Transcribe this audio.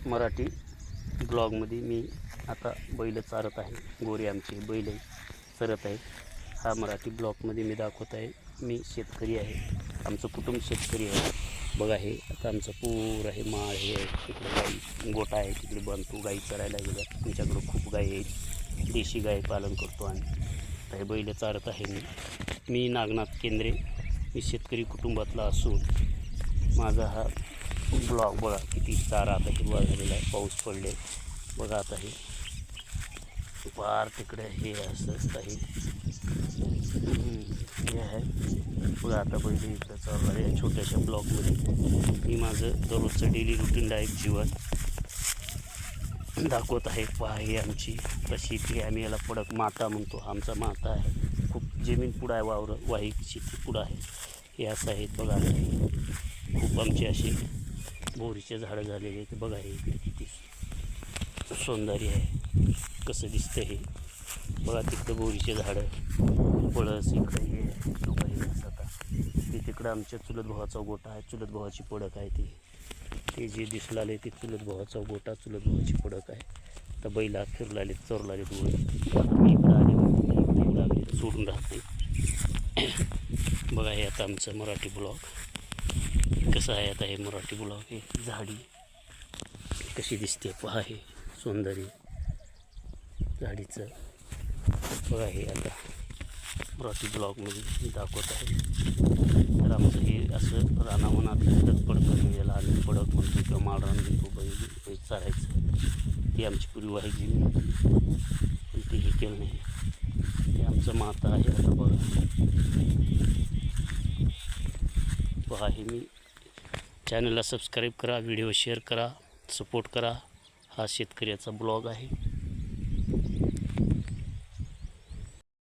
मराठी ब्लॉगमध्ये मी आता बैल चारत आहे. गोरे आमचे बैल चरत आहेत. हा मराठी ब्लॉगमध्ये मी दाखवत आहे. मी शेतकरी आहे, आमचं कुटुंब शेतकरी आहे. बघा हे आता आमचं पूर आहे, माळ हे तिकडे गाई गोठा आहे, तिकडे बनतो गाई चरायला गेल्या. आमच्याकडं खूप गाई आहेत, देशी गाई पालन करतो आम्ही. आता हे बैल चारत आहे. मी नागनाथ केंद्रे, मी शेतकरी कुटुंबातला असून माझा हा ब्लॉग बघा किती चारा आता हिरवा झालेला आहे, पाऊस पडले. बघा आता हे पार तिकडे हे असं आहे, हे आहे बघा. आता पहिले इकडं चालू आहे छोट्याशा ब्लॉगमध्ये मी माझं दररोजचं डेली रुटीन लाईफ जीवन दाखवत आहे. पहा ही आमची कशी ती आम्ही याला पडक माता म्हणतो. आमचा माता आहे, खूप जमीन पुढं आहे, वावरं वाईक शेती पुढं आहे. हे असं आहेत बघा. खूप आमचे असे बोरीचे झाडं झालेले आहेत. बघा हे इकडे किती सौंदर्य आहे, कसं दिसतं हे बघा. तिकडं बोरीचे झाडं, पळस इकडे हे दुपारी आता ते तिकडं आमच्या चुलत भावाचा गोठा आहे, चुलत भावाची पडक आहे. ते जे दिसलाले ते चुलत भावाचा गोठा, चुलत भावाची पडक आहे. तर बैला फिरलाले चोरलाले वर मी इकडं आले लागले सोडून राहत नाही. बघा हे आता आमचं मराठी ब्लॉग कसं आहे. आता हे मराठी ब्लॉग हे झाडी कशी दिसते पहा, हे सौंदर्य झाडीचं बघा. हे आता मराठी ब्लॉगमध्ये दाखवत आहे. तर आमचं हे असं रानावनात पडतं, याला आम्ही पडक म्हणतो किंवा माळरान देतो. बैल चारायचं ती आमची पूर्वी व्हायची, पण ते हे केलं नाही. ते आमचं माता आहे. आता बघा हे मी चॅनलला सबस्क्राईब करा, व्हिडिओ शेअर करा, सपोर्ट करा. हा शेतकऱ्याचा ब्लॉग आहे.